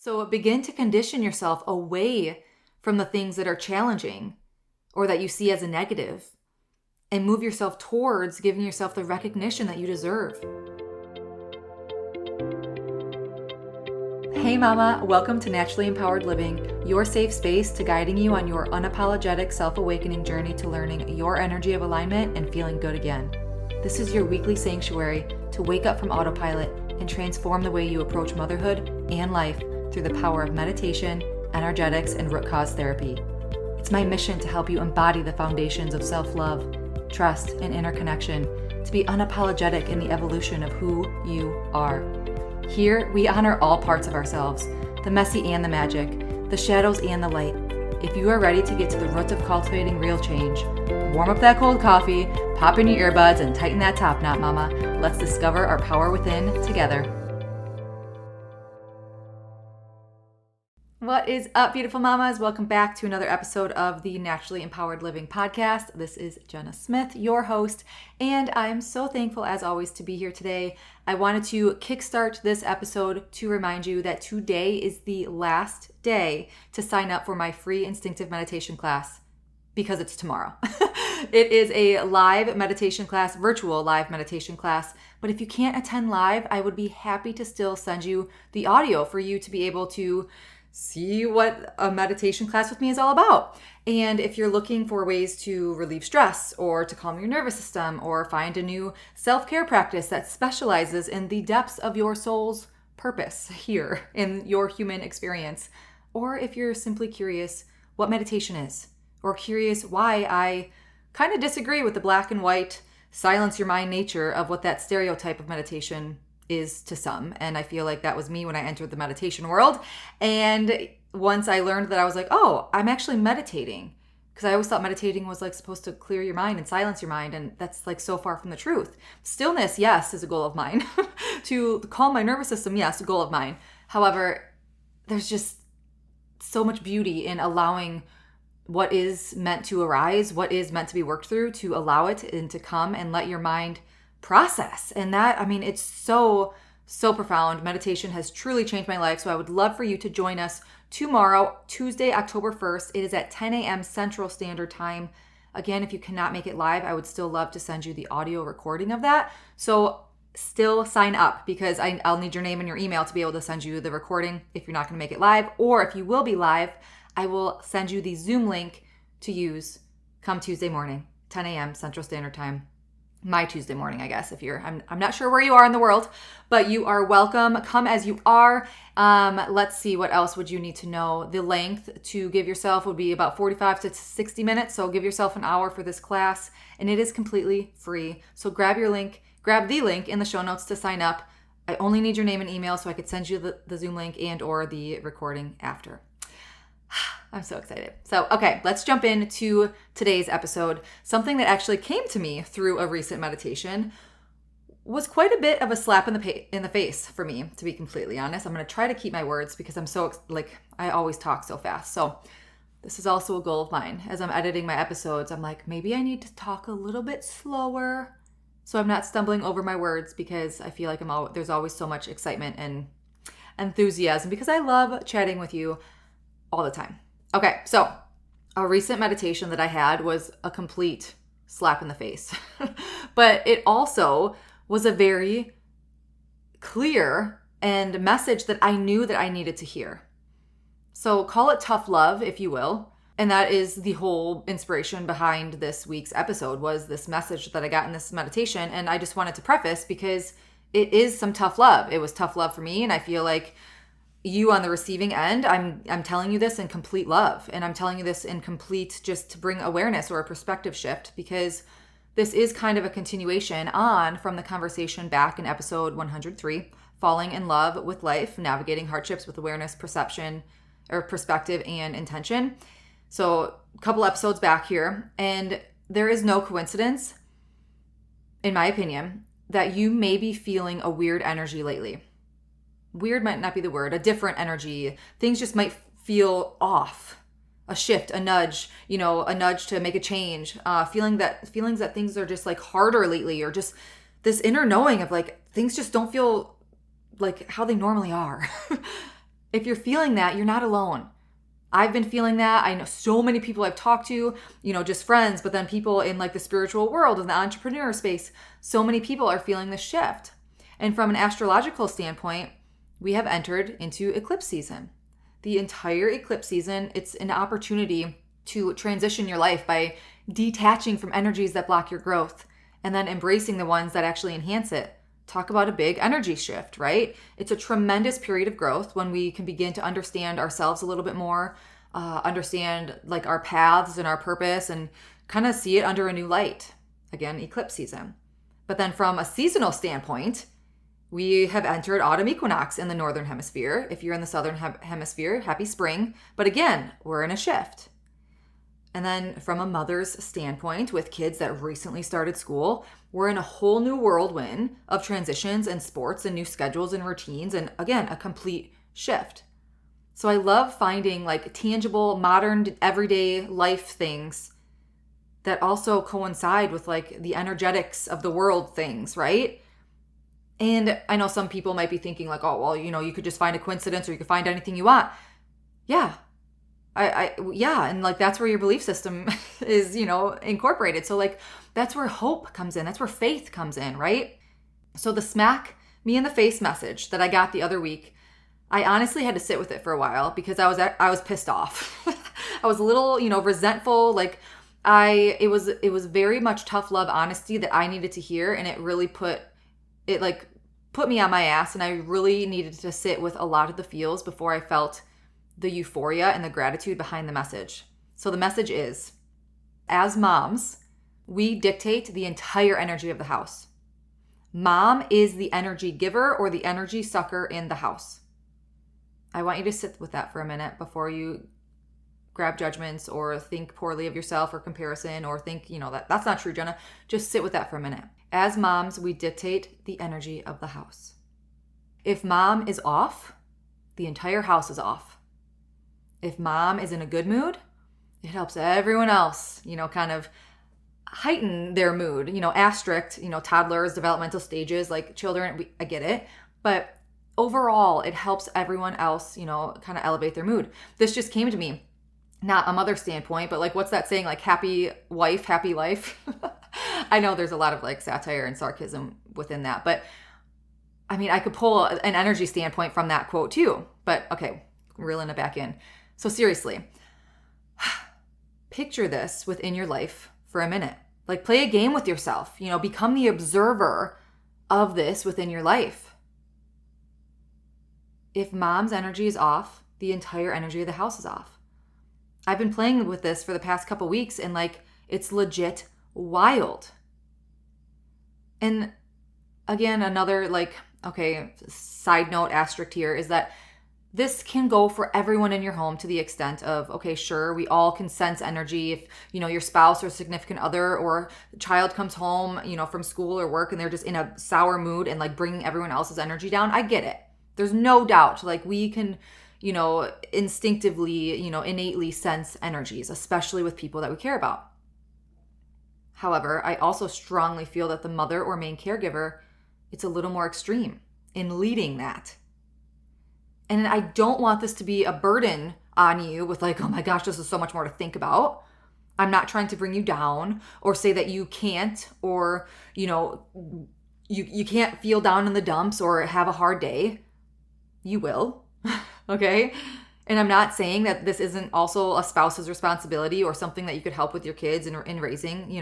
So begin to condition yourself away from the things that are challenging or that you see as a negative, and move yourself towards giving yourself the recognition that you deserve. Hey mama, welcome to Naturally Empowered Living, your safe space to guiding you on your unapologetic self-awakening journey to learning your energy of alignment and feeling good again. This is your weekly sanctuary to wake up from autopilot and transform the way you approach motherhood and life through the power of meditation, energetics, and root cause therapy. It's my mission to help you embody the foundations of self-love, trust, and inner connection to be unapologetic in the evolution of who you are. Here, we honor all parts of ourselves, the messy and the magic, the shadows and the light. If you are ready to get to the roots of cultivating real change, warm up that cold coffee, pop in your earbuds, and tighten that top knot, mama. Let's discover our power within together. What is up, beautiful mamas? Welcome back to another episode of the Naturally Empowered Living podcast. This is Jenna Smith, your host, and I am so thankful, as always, to be here today. I wanted to kickstart this episode to remind you that today is the last day to sign up for my free Instinctive Meditation class, because it's tomorrow. It is a live meditation class, virtual live meditation class, but if you can't attend live, I would be happy to still send you the audio for you to be able to see what a meditation class with me is all about. And if you're looking for ways to relieve stress or to calm your nervous system or find a new self-care practice that specializes in the depths of your soul's purpose here in your human experience, or if you're simply curious what meditation is, or curious why I kind of disagree with the black and white, silence your mind nature of what that stereotype of meditation is to some. And I feel like that was me when I entered the meditation world. And once I learned that, I was like, oh, I'm actually meditating. Because I always thought meditating was like supposed to clear your mind and silence your mind. And that's like so far from the truth. Stillness, yes, is a goal of mine. To calm my nervous system, yes, a goal of mine. However, there's just so much beauty in allowing what is meant to arise, what is meant to be worked through, to allow it and to come and let your mind process. And that, I mean, it's so profound. Meditation has truly changed my life. So I would love for you to join us tomorrow, Tuesday, October 1st. It is at 10 a.m. Central Standard Time. Again, if you cannot make it live, I would still love to send you the audio recording of that. So still sign up, because I'll need your name and your email to be able to send you the recording if you're not going to make it live. Or if you will be live, I will send you the Zoom link to use come Tuesday morning, 10 a.m. Central Standard Time. My Tuesday morning, I guess, if you're, I'm not sure where you are in the world, but you are welcome. Come as you are. Let's see, what else would you need to know? The length to give yourself would be about 45 to 60 minutes. So give yourself an hour for this class, and it is completely free. So grab the link in the show notes to sign up. I only need your name and email so I could send you the Zoom link and or the recording after. I'm so excited. So, okay, let's jump into today's episode. Something that actually came to me through a recent meditation was quite a bit of a slap in the face for me, to be completely honest. I'm going to try to keep my words because I'm so, I always talk so fast. So this is also a goal of mine. As I'm editing my episodes, I'm like, maybe I need to talk a little bit slower so I'm not stumbling over my words, because I feel like there's always so much excitement and enthusiasm, because I love chatting with you all the time. Okay, so a recent meditation that I had was a complete slap in the face, but it also was a very clear and message that I knew that I needed to hear. So call it tough love, if you will. And that is the whole inspiration behind this week's episode, was this message that I got in this meditation. And I just wanted to preface, because it is some tough love. It was tough love for me, and I feel like you on the receiving end, I'm telling you this in complete love, and I'm telling you this in complete, just to bring awareness or a perspective shift, because this is kind of a continuation on from the conversation back in episode 103, falling in love with life, navigating hardships with awareness, perception, or perspective and intention. So a couple episodes back here, and there is no coincidence, in my opinion, that you may be feeling a weird energy lately. Weird might not be the word, a different energy. Things just might feel off. A shift, a nudge to make a change. Feelings that things are just like harder lately, or just this inner knowing of like things just don't feel like how they normally are. If you're feeling that, you're not alone. I've been feeling that. I know so many people I've talked to, just friends, but then people in like the spiritual world and the entrepreneur space. So many people are feeling the shift. And from an astrological standpoint, we have entered into eclipse season. The entire eclipse season, it's an opportunity to transition your life by detaching from energies that block your growth and then embracing the ones that actually enhance it. Talk about a big energy shift, right? It's a tremendous period of growth when we can begin to understand ourselves a little bit more, understand like our paths and our purpose, and kind of see it under a new light. Again, eclipse season. But then from a seasonal standpoint, we have entered autumn equinox in the northern hemisphere. If you're in the southern hemisphere, happy spring. But again, we're in a shift. And then from a mother's standpoint, with kids that recently started school, we're in a whole new whirlwind of transitions and sports and new schedules and routines. And again, a complete shift. So I love finding like tangible, modern, everyday life things that also coincide with like the energetics of the world things, right? And I know some people might be thinking like, oh, well, you could just find a coincidence or you could find anything you want. Yeah. Yeah. And like, that's where your belief system is, incorporated. So like, that's where hope comes in. That's where faith comes in, right? So the smack me in the face message that I got the other week, I honestly had to sit with it for a while because I was pissed off. I was a little, resentful. Like it was very much tough love honesty that I needed to hear. And it really put me on my ass, and I really needed to sit with a lot of the feels before I felt the euphoria and the gratitude behind the message. So the message is, as moms, we dictate the entire energy of the house. Mom is the energy giver or the energy sucker in the house. I want you to sit with that for a minute before you grab judgments or think poorly of yourself or comparison or think, that's not true, Jenna. Just sit with that for a minute. As moms, we dictate the energy of the house. If mom is off, the entire house is off. If mom is in a good mood, it helps everyone else, kind of heighten their mood, asterisk, toddlers, developmental stages, like children, I get it. But overall, it helps everyone else, kind of elevate their mood. This just came to me, not a mother standpoint, but like, what's that saying? Like happy wife, happy life. I know there's a lot of like satire and sarcasm within that, but I mean, I could pull an energy standpoint from that quote too, but okay, reeling it back in. So seriously, picture this within your life for a minute. Like play a game with yourself, become the observer of this within your life. If mom's energy is off, the entire energy of the house is off. I've been playing with this for the past couple weeks and like, it's legit wild. And again, another side note asterisk here is that this can go for everyone in your home to the extent of, okay, sure, we all can sense energy. If, your spouse or significant other or child comes home, from school or work and they're just in a sour mood and like bringing everyone else's energy down. I get it. There's no doubt. Like we can, instinctively, innately sense energies, especially with people that we care about. However, I also strongly feel that the mother or main caregiver, it's a little more extreme in leading that. And I don't want this to be a burden on you with like, oh my gosh, this is so much more to think about. I'm not trying to bring you down or say that you can't or, you can't feel down in the dumps or have a hard day. You will, okay? And I'm not saying that this isn't also a spouse's responsibility or something that you could help with your kids in raising,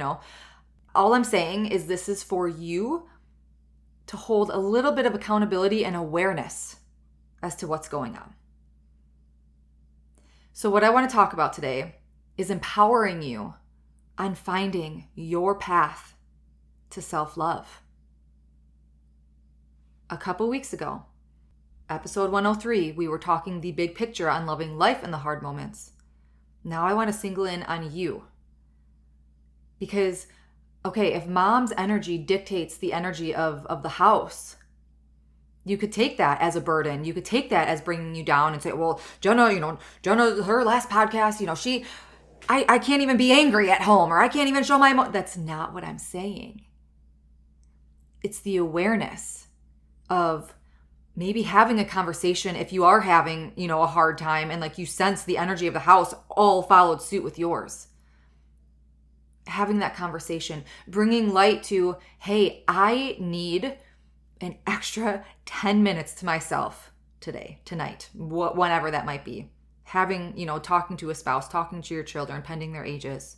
All I'm saying is this is for you to hold a little bit of accountability and awareness as to what's going on. So what I want to talk about today is empowering you on finding your path to self-love. A couple weeks ago, episode 103, we were talking the big picture on loving life in the hard moments. Now I want to single in on you. Because, okay, if mom's energy dictates the energy of the house, you could take that as a burden. You could take that as bringing you down and say, well, Jenna, her last podcast, I can't even be angry at home or I can't even show my emotion. That's not what I'm saying. It's the awareness of maybe having a conversation if you are having, a hard time and like you sense the energy of the house all followed suit with yours. Having that conversation, bringing light to, hey, I need an extra 10 minutes to myself today, tonight, whenever that might be. Having, talking to a spouse, talking to your children, pending their ages.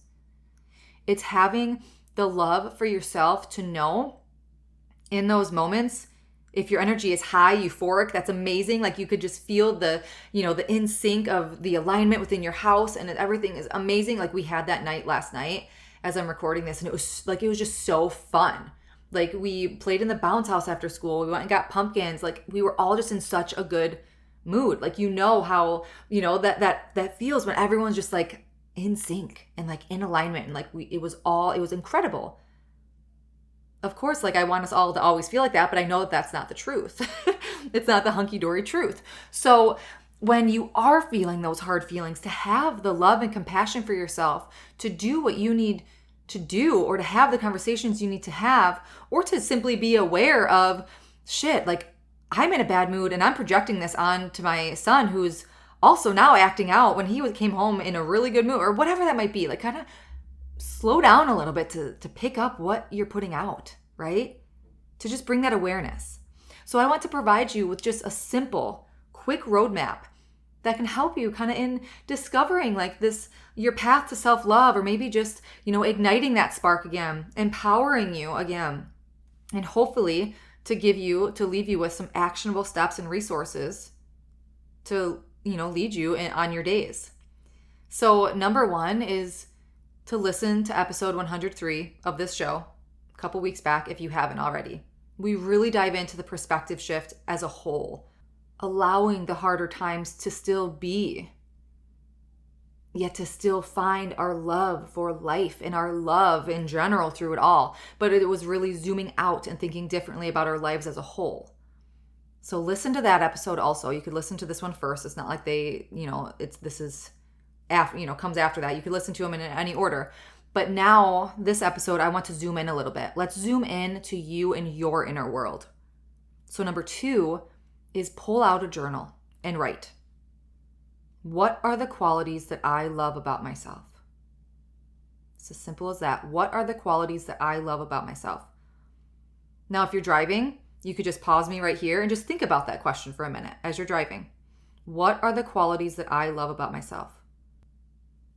It's having the love for yourself to know in those moments, if your energy is high, euphoric, that's amazing. Like you could just feel the in sync of the alignment within your house and everything is amazing. Like we had that night last night as I'm recording this, and it was just so fun. Like we played in the bounce house after school. We went and got pumpkins. Like we were all just in such a good mood. Like how, that feels when everyone's just like in sync and like in alignment, and like it was incredible. Of course, like I want us all to always feel like that, but I know that that's not the truth. It's not the hunky-dory truth. So when you are feeling those hard feelings, to have the love and compassion for yourself, to do what you need to do, or to have the conversations you need to have, or to simply be aware of, shit, like I'm in a bad mood and I'm projecting this on to my son who's also now acting out when he came home in a really good mood, or whatever that might be. Like kind of slow down a little bit to pick up what you're putting out, right? To just bring that awareness. So I want to provide you with just a simple, quick roadmap that can help you kind of in discovering like this, your path to self-love, or maybe just, igniting that spark again, empowering you again, and hopefully to leave you with some actionable steps and resources to, lead you on your days. So number one is to listen to episode 103 of this show a couple weeks back if you haven't already. We really dive into the perspective shift as a whole, allowing the harder times to still be, yet to still find our love for life and our love in general through it all. But it was really zooming out and thinking differently about our lives as a whole. So listen to that episode also. You could listen to this one first. It's not like comes after that. You could listen to them in any order. But now this episode, I want to zoom in a little bit. Let's zoom in to you and your inner world. So number 2 is pull out a journal and write. What are the qualities that I love about myself? It's as simple as that. What are the qualities that I love about myself? Now, if you're driving, you could just pause me right here and just think about that question for a minute as you're driving. What are the qualities that I love about myself?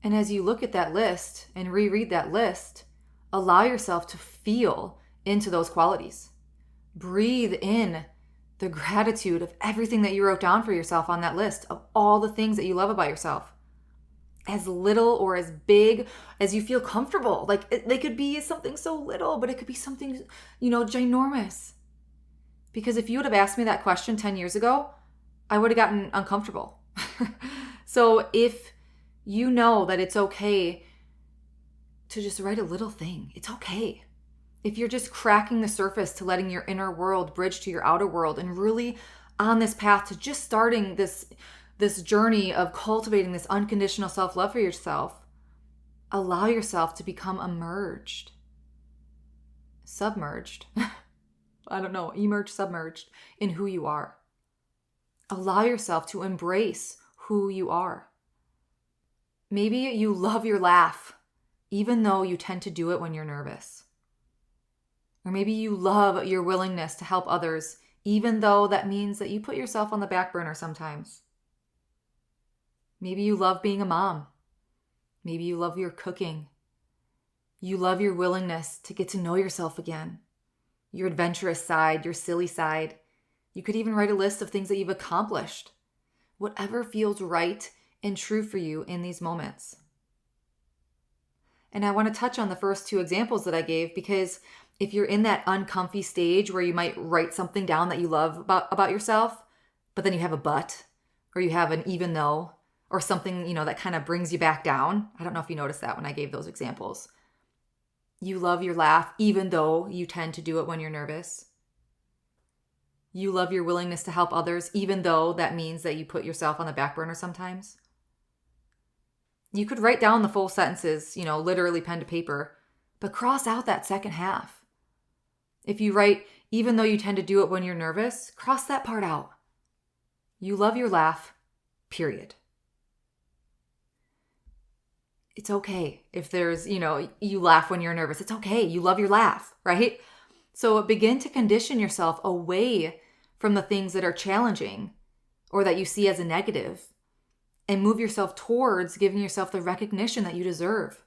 And as you look at that list and reread that list, allow yourself to feel into those qualities. Breathe in the gratitude of everything that you wrote down for yourself on that list, of all the things that you love about yourself. As little or as big as you feel comfortable. Like they could be something so little, but it could be something, ginormous. Because if you would have asked me that question 10 years ago, I would have gotten uncomfortable. So if you know that it's okay to just write a little thing, it's okay. If you're just cracking the surface to letting your inner world bridge to your outer world and really on this path to just starting this journey of cultivating this unconditional self-love for yourself, allow yourself to become submerged, submerged in who you are. Allow yourself to embrace who you are. Maybe you love your laugh, even though you tend to do it when you're nervous. Or maybe you love your willingness to help others, even though that means that you put yourself on the back burner sometimes. Maybe you love being a mom. Maybe you love your cooking. You love your willingness to get to know yourself again. Your adventurous side, your silly side. You could even write a list of things that you've accomplished. Whatever feels right and true for you in these moments. And I want to touch on the first 2 examples that I gave, because if you're in that uncomfy stage where you might write something down that you love about yourself, but then you have a but, or you have an even though, or something, that kind of brings you back down. I don't know if you noticed that when I gave those examples. You love your laugh, even though you tend to do it when you're nervous. You love your willingness to help others, even though that means that you put yourself on the back burner sometimes. You could write down the full sentences, literally pen to paper, but cross out that second half. If you write, even though you tend to do it when you're nervous, cross that part out. You love your laugh, period. It's okay if there's, you laugh when you're nervous. It's okay. You love your laugh, right? So begin to condition yourself away from the things that are challenging or that you see as a negative, and move yourself towards giving yourself the recognition that you deserve.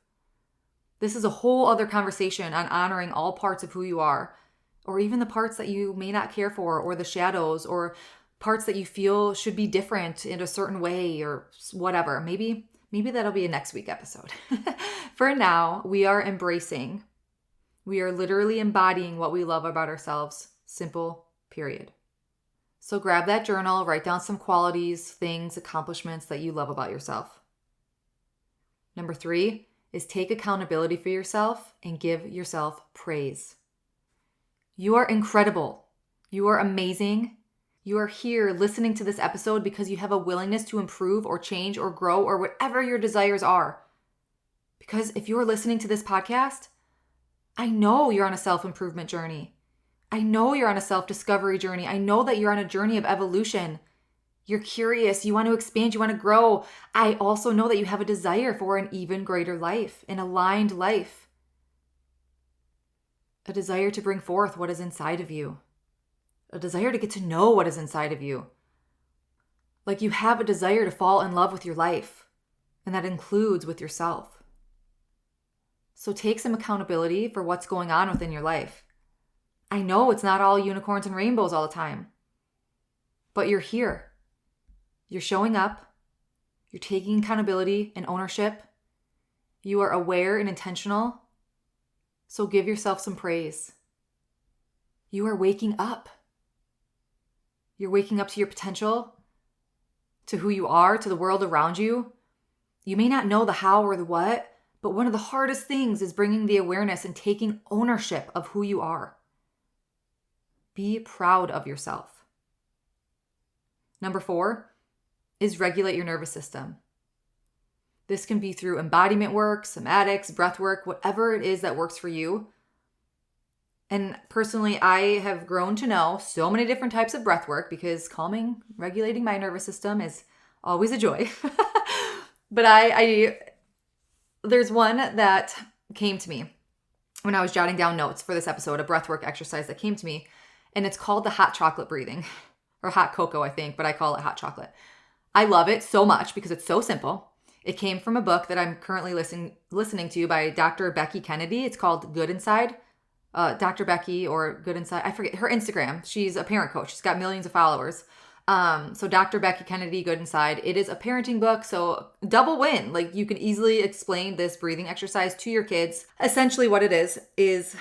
This is a whole other conversation on honoring all parts of who you are, or even the parts that you may not care for, or the shadows, or parts that you feel should be different in a certain way, or whatever. Maybe that'll be a next week episode. For now, we are embracing. We are literally embodying what we love about ourselves. Simple, period. So grab that journal, write down some qualities, things, accomplishments that you love about yourself. Number 3 is take accountability for yourself and give yourself praise. You are incredible. You are amazing. You are here listening to this episode because you have a willingness to improve or change or grow or whatever your desires are. Because if you're listening to this podcast, I know you're on a self-improvement journey. I know you're on a self-discovery journey. I know that you're on a journey of evolution. You're curious. You want to expand. You want to grow. I also know that you have a desire for an even greater life, an aligned life. A desire to bring forth what is inside of you. A desire to get to know what is inside of you. Like you have a desire to fall in love with your life, and that includes with yourself. So take some accountability for what's going on within your life. I know it's not all unicorns and rainbows all the time, but you're here. You're showing up. You're taking accountability and ownership. You are aware and intentional. So give yourself some praise. You are waking up. You're waking up to your potential, to who you are, to the world around you. You may not know the how or the what, but one of the hardest things is bringing the awareness and taking ownership of who you are. Be proud of yourself. Number 4 is regulate your nervous system. This can be through embodiment work, somatics, breath work, whatever it is that works for you. And personally, I have grown to know so many different types of breath work because calming, regulating my nervous system is always a joy. But there's one that came to me when I was jotting down notes for this episode, a breathwork exercise that came to me, and it's called the hot chocolate breathing, or hot cocoa, I think, but I call it hot chocolate. I love it so much because it's so simple. It came from a book that I'm currently listening to by Dr. Becky Kennedy. It's called Good Inside. Dr. Becky or Good Inside, I forget her Instagram. She's a parent coach. She's got millions of followers. So Dr. Becky Kennedy, Good Inside. It is a parenting book, so double win. Like you can easily explain this breathing exercise to your kids. Essentially what it is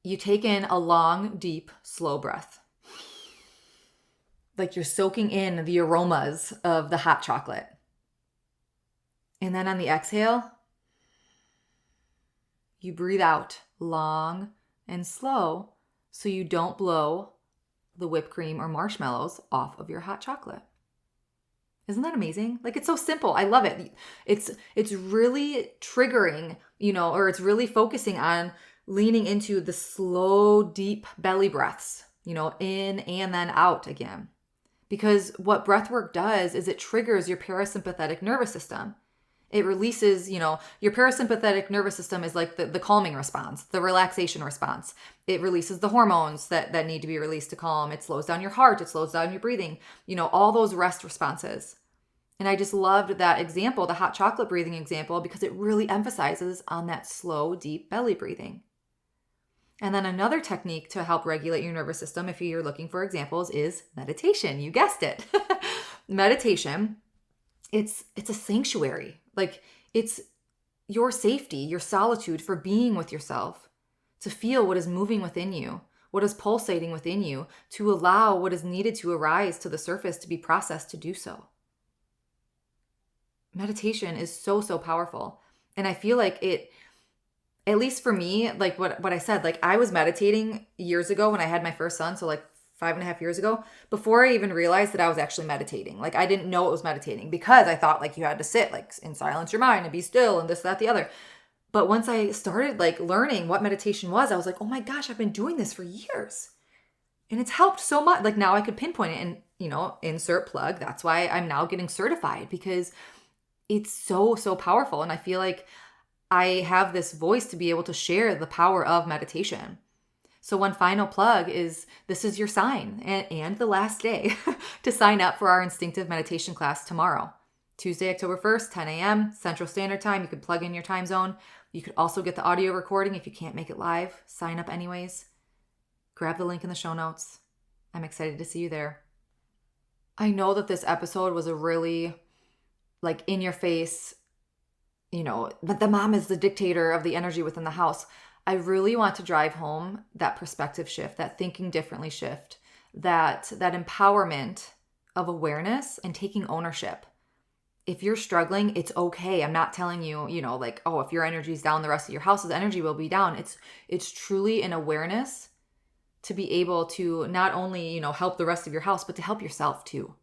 you take in a long, deep, slow breath. Like you're soaking in the aromas of the hot chocolate. And then on the exhale, you breathe out long and slow so you don't blow the whipped cream or marshmallows off of your hot chocolate. Isn't that amazing? Like it's so simple. I love it. It's really triggering, or it's really focusing on leaning into the slow, deep belly breaths, in and then out again. Because what breath work does is it triggers your parasympathetic nervous system. It releases, your parasympathetic nervous system is like the calming response, the relaxation response. It releases the hormones that need to be released to calm. It slows down your heart. It slows down your breathing, all those rest responses. And I just loved that example, the hot chocolate breathing example, because it really emphasizes on that slow, deep belly breathing. And then another technique to help regulate your nervous system, if you're looking for examples, is meditation. You guessed it. Meditation, it's a sanctuary. Like it's your safety, your solitude for being with yourself, to feel what is moving within you, what is pulsating within you, to allow what is needed to arise to the surface to be processed to do so. Meditation is so, so powerful. And I feel like it, at least for me, like what I said, like I was meditating years ago when I had my first son. So like 5.5 years ago, before I even realized that I was actually meditating. Like I didn't know it was meditating because I thought like you had to sit like in silence your mind and be still and this, that, the other. But once I started like learning what meditation was, I was like, oh my gosh, I've been doing this for years. And it's helped so much. Like now I could pinpoint it and, insert plug. That's why I'm now getting certified, because it's so, so powerful. And I feel like I have this voice to be able to share the power of meditation. So one final plug is, this is your sign and the last day to sign up for our Instinctive Meditation class tomorrow, Tuesday, October 1st, 10 a.m. Central Standard Time. You can plug in your time zone. You could also get the audio recording if you can't make it live. Sign up anyways. Grab the link in the show notes. I'm excited to see you there. I know that this episode was a really like in your face, but the mom is the dictator of the energy within the house. I really want to drive home that perspective shift, that thinking differently shift, that empowerment of awareness and taking ownership. If you're struggling, it's okay. I'm not telling you, if your energy is down, the rest of your house's energy will be down. It's truly an awareness to be able to not only, help the rest of your house, but to help yourself too.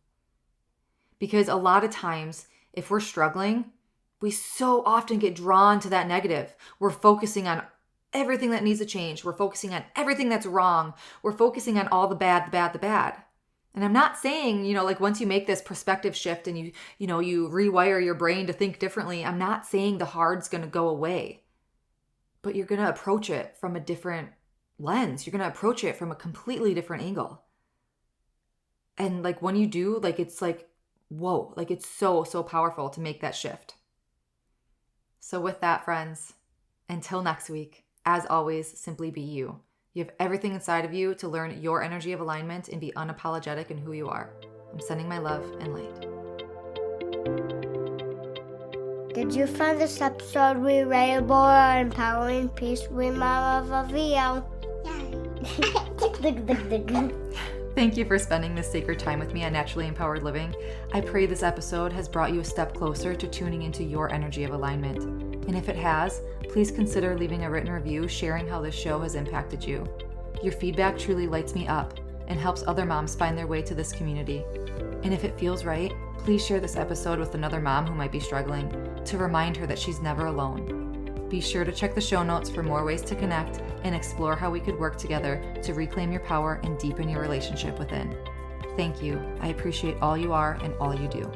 Because a lot of times, if we're struggling, we so often get drawn to that negative. We're focusing on everything that needs to change. We're focusing on everything that's wrong. We're focusing on all the bad, the bad, the bad. And I'm not saying, once you make this perspective shift and you rewire your brain to think differently, I'm not saying the hard's going to go away. But you're going to approach it from a different lens. You're going to approach it from a completely different angle. And when you do, it's whoa, it's so, so powerful to make that shift. So with that, friends, until next week, as always, simply be you. You have everything inside of you to learn your energy of alignment and be unapologetic in who you are. I'm sending my love and light. Did you find this episode relatable or empowering? Please read my love a video. Yay. Thank you for spending this sacred time with me on Naturally Empowered Living. I pray this episode has brought you a step closer to tuning into your energy of alignment. And if it has, please consider leaving a written review sharing how this show has impacted you. Your feedback truly lights me up and helps other moms find their way to this community. And if it feels right, please share this episode with another mom who might be struggling to remind her that she's never alone. Be sure to check the show notes for more ways to connect and explore how we could work together to reclaim your power and deepen your relationship within. Thank you. I appreciate all you are and all you do.